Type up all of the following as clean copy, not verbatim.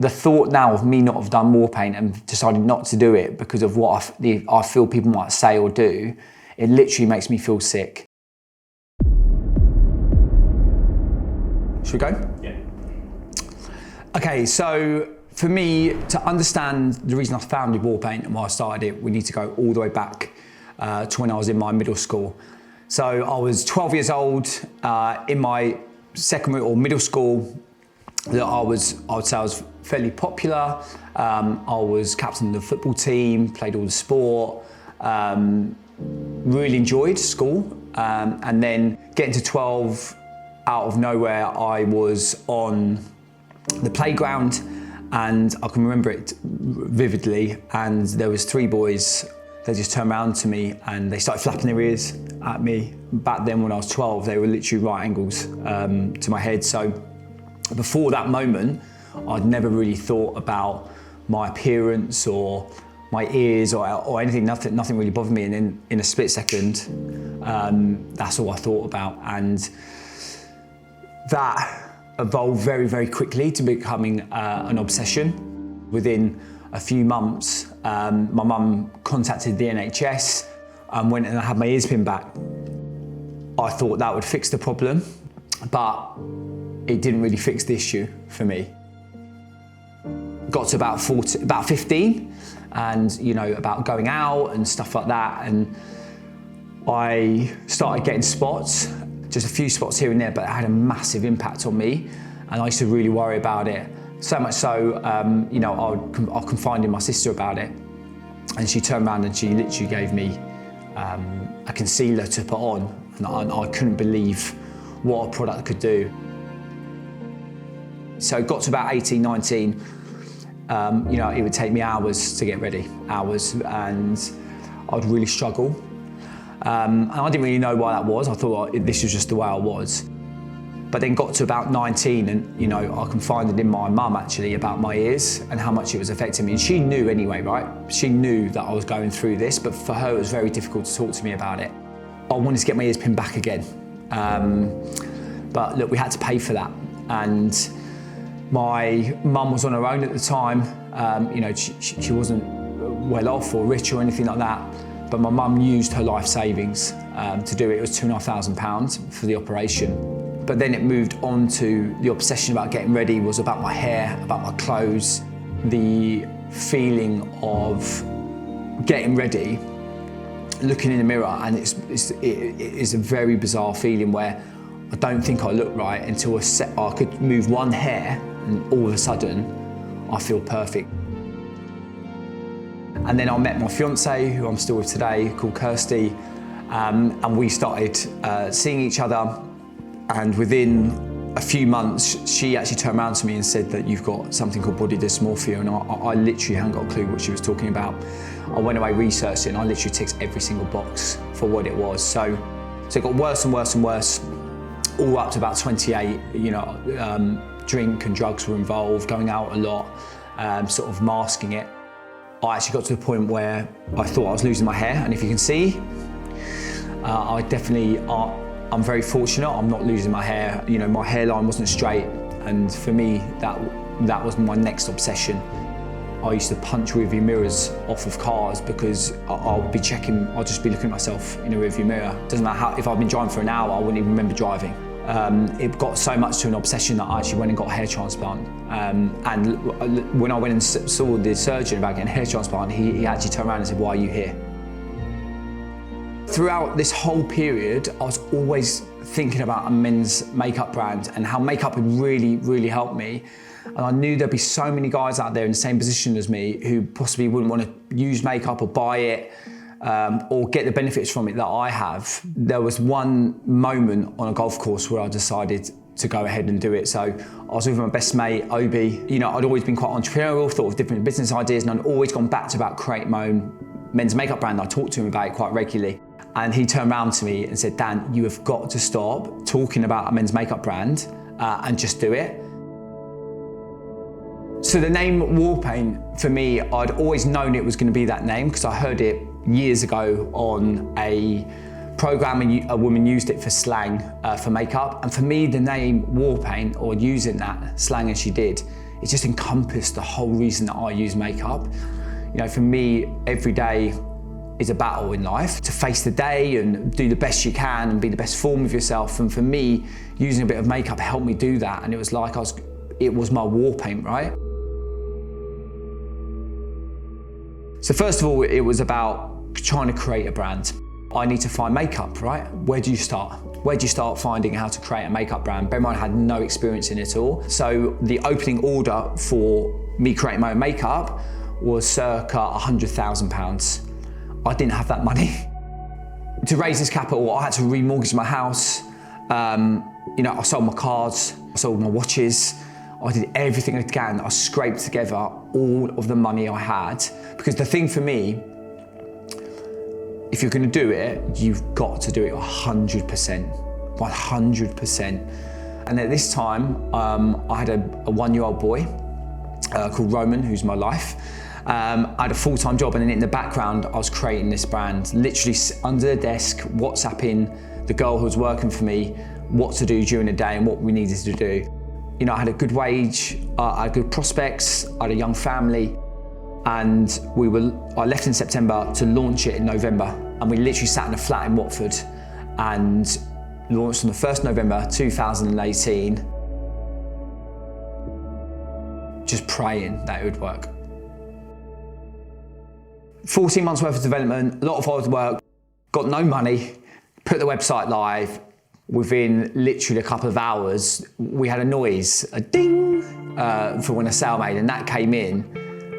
The thought now of me not have done Wallpaint and decided not to do it because of what I feel people might say or do, it literally makes me feel sick. Should we go? Yeah. Okay, so for me, to understand the reason I founded Wallpaint and why I started it, we need to go all the way back to when I was in my middle school. So I was 12 years old in my secondary or middle school. I would say I was fairly popular. I was captain of the football team, played all the sport, really enjoyed school. And then getting to 12, out of nowhere, I was on the playground and I can remember it vividly. And there was 3 boys, they just turned around to me and they started flapping their ears at me. Back then when I was 12, they were literally right angles to my head. So before that moment, I'd never really thought about my appearance or my ears or anything, nothing really bothered me. And then in a split second, that's all I thought about. And that evolved very, very quickly to becoming an obsession. Within a few months, my mum contacted the NHS and went and I had my ears pinned back. I thought that would fix the problem, but it didn't really fix the issue for me. Got to about 15 and, you know, about going out and stuff like that. And I started getting spots, just a few spots here and there, but it had a massive impact on me. And I used to really worry about it. So much so, you know, I confided in my sister about it. And she turned around and she literally gave me a concealer to put on. And I couldn't believe what a product could do. So it got to about 18, 19, you know, it would take me hours to get ready, hours, and I'd really struggle. And I didn't really know why that was. I thought this was just the way I was. But then got to about 19 and, you know, I confided in my mum actually about my ears and how much it was affecting me. And she knew anyway, right? She knew that I was going through this, but for her it was very difficult to talk to me about it. I wanted to get my ears pinned back again. But look, we had to pay for that. And my mum was on her own at the time. You know, she wasn't well off or rich or anything like that. But my mum used her life savings to do it. It was £2,500 for the operation. But then it moved on to the obsession about getting ready was about my hair, about my clothes, the feeling of getting ready, looking in the mirror, and it is a very bizarre feeling where I don't think I look right until I could move one hair and all of a sudden I feel perfect. And then I met my fiance, who I'm still with today, called Kirsty, and we started seeing each other. And within a few months, she actually turned around to me and said that you've got something called body dysmorphia, and I literally hadn't got a clue what she was talking about. I went away researching, and I literally ticked every single box for what it was. So it got worse and worse and worse, all up to about 28. You know, drink and drugs were involved, going out a lot, sort of masking it. I actually got to the point where I thought I was losing my hair, and if you can see, I'm very fortunate. I'm not losing my hair. You know, my hairline wasn't straight, and for me, that was my next obsession. I used to punch rearview mirrors off of cars because I'll just be looking at myself in a rearview mirror. Doesn't matter how, if I've been driving for an hour, I wouldn't even remember driving. It got so much to an obsession that I actually went and got a hair transplant. And when I went and saw the surgeon about getting a hair transplant, he actually turned around and said, "Why are you here?" Throughout this whole period, I was always thinking about a men's makeup brand and how makeup would really, really help me. And I knew there'd be so many guys out there in the same position as me who possibly wouldn't want to use makeup or buy it or get the benefits from it that I have. There was one moment on a golf course where I decided to go ahead and do it. So I was with my best mate, Obi. You know, I'd always been quite entrepreneurial, thought of different business ideas, and I'd always gone back to about creating my own men's makeup brand. I talked to him about it quite regularly. And he turned around to me and said, "Dan, you have got to stop talking about a men's makeup brand and just do it." So the name Wallpaint, for me, I'd always known it was going to be that name because I heard it years ago on a program and a woman used it for slang for makeup. And for me, the name Wallpaint, or using that slang as she did, it just encompassed the whole reason that I use makeup. You know, for me, every day is a battle in life, to face the day and do the best you can and be the best form of yourself. And for me, using a bit of makeup helped me do that. And it was like it was my war paint, right? So first of all, it was about trying to create a brand. I need to find makeup, right? Where do you start? Where do you start finding how to create a makeup brand? Bear in mind, I had no experience in it at all. So the opening order for me creating my own makeup was circa £100,000. I didn't have that money. To raise this capital, I had to remortgage my house. You know, I sold my cards, I sold my watches. I did everything I can. I scraped together all of the money I had. Because the thing for me, if you're gonna do it, you've got to do it 100%, 100%. And at this time, I had a 1-year-old boy called Roman, who's my life. I had a full-time job, and then in the background, I was creating this brand, literally under the desk, WhatsApping the girl who was working for me, what to do during the day and what we needed to do. You know, I had a good wage, I had good prospects, I had a young family, and I left in September to launch it in November, and we literally sat in a flat in Watford and launched on the 1st November 2018, just praying that it would work. 14 months worth of development, a lot of hard work, got no money, put the website live. Within literally a couple of hours, we had a noise, a ding, for when a sale made, and that came in.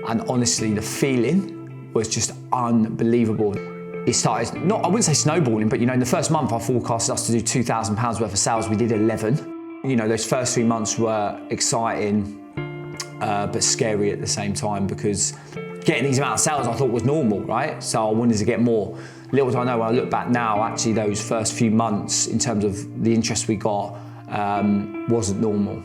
And honestly, the feeling was just unbelievable. It started, I wouldn't say snowballing, but you know, in the first month, I forecasted us to do £2,000 worth of sales. We did 11. You know, those first 3 months were exciting, but scary at the same time, because getting these amount of sales I thought was normal, right? So I wanted to get more. Little do I know, when I look back now, actually those first few months, in terms of the interest we got, wasn't normal.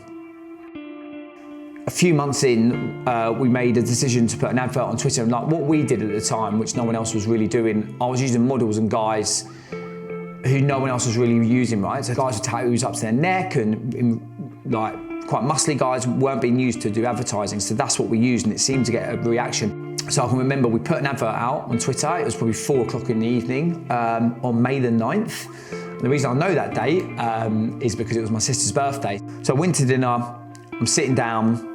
A few months in, we made a decision to put an advert on Twitter, and like what we did at the time, which no one else was really doing, I was using models and guys who no one else was really using, right? So guys with tattoos up to their neck and like quite muscly guys weren't being used to do advertising, so that's what we used, and it seemed to get a reaction. So I can remember we put an advert out on Twitter, it was probably 4 o'clock in the evening on May the 9th. And the reason I know that date is because it was my sister's birthday. So I went to dinner, I'm sitting down,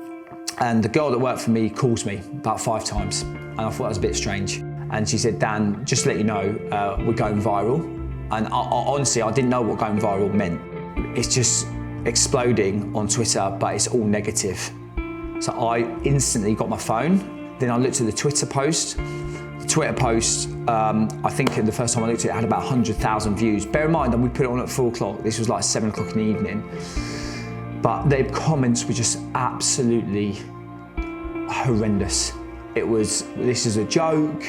and the girl that worked for me calls me about 5 times. And I thought that was a bit strange. And she said, Dan, just to let you know, we're going viral. And honestly, I didn't know what going viral meant. It's just exploding on Twitter, but it's all negative. So I instantly got my phone. Then I looked at the Twitter post. The Twitter post, I think the first time I looked at it, had about 100,000 views. Bear in mind that we put it on at 4 o'clock. This was like 7 o'clock in the evening. But the comments were just absolutely horrendous. It was, this is a joke.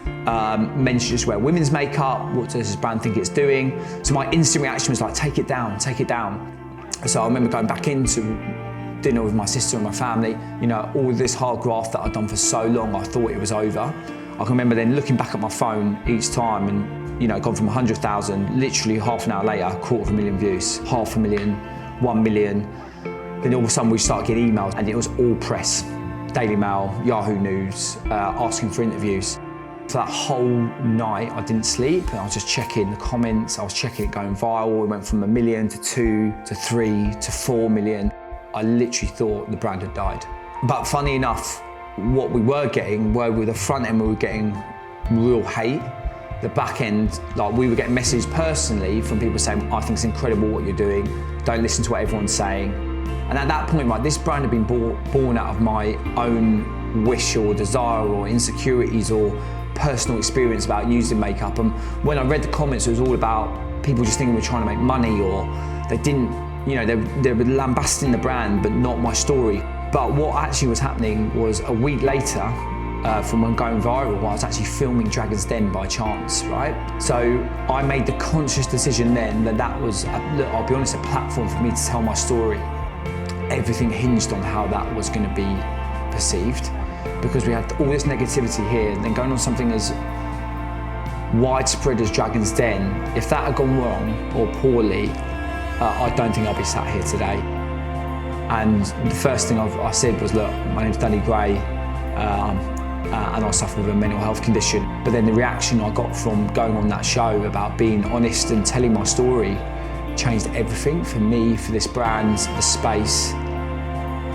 Men should just wear women's makeup. What does this brand think it's doing? So my instant reaction was like, take it down, take it down. So I remember going back into dinner with my sister and my family. You know, all this hard graft that I'd done for so long, I thought it was over. I can remember then looking back at my phone each time and, you know, gone from 100,000, literally half an hour later, 250,000 views, 500,000, 1 million. Then all of a sudden we started getting emails, and it was all press. Daily Mail, Yahoo News, asking for interviews. For that whole night, I didn't sleep, and I was just checking the comments, I was checking it going viral. It went from 1 million to 2 to 3 to 4 million. I literally thought the brand had died. But funny enough, what we were getting, with the front end, we were getting real hate. The back end, like we were getting messages personally from people saying, I think it's incredible what you're doing. Don't listen to what everyone's saying. And at that point, right, this brand had been born out of my own wish or desire or insecurities or personal experience about using makeup. And when I read the comments, it was all about people just thinking we're trying to make money, or they didn't, you know, they were lambasting the brand, but not my story. But what actually was happening was a week later, from when going viral, I was actually filming Dragon's Den by chance, right? So I made the conscious decision then that was, I'll be honest, a platform for me to tell my story. Everything hinged on how that was going to be perceived, because we had all this negativity here, and then going on something as widespread as Dragon's Den. If that had gone wrong or poorly, I don't think I'd be sat here today. And the first thing I said was, look, my name's Danny Gray, and I suffer with a mental health condition. But then the reaction I got from going on that show about being honest and telling my story changed everything for me, for this brand, the space.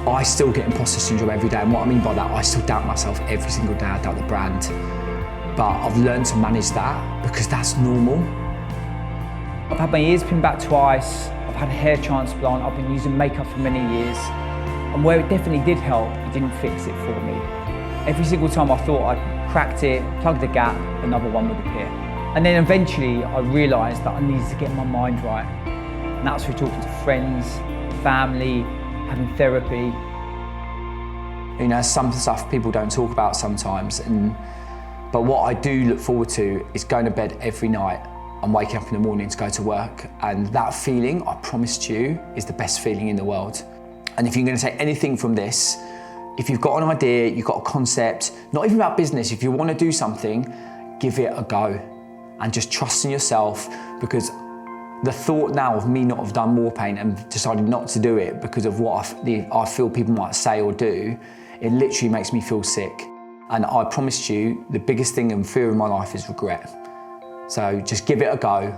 I still get imposter syndrome every day, and what I mean by that, I still doubt myself every single day. I doubt the brand. But I've learned to manage that because that's normal. I've had my ears pinned back twice, I've had a hair transplant, I've been using makeup for many years. And where it definitely did help, it didn't fix it for me. Every single time I thought I'd cracked it, plugged the gap, another one would appear. And then eventually I realised that I needed to get my mind right. And that's through talking to friends, family, having therapy. You know, some stuff people don't talk about sometimes, but what I do look forward to is going to bed every night and waking up in the morning to go to work. And that feeling, I promised you, is the best feeling in the world. And if you're going to take anything from this, if you've got an idea, you've got a concept, not even about business, if you want to do something, give it a go and just trust in yourself, because the thought now of me not have done Wallpaint and decided not to do it because of what I feel people might say or do, it literally makes me feel sick. And I promised you, the biggest thing and fear in my life is regret. So just give it a go,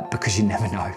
because you never know.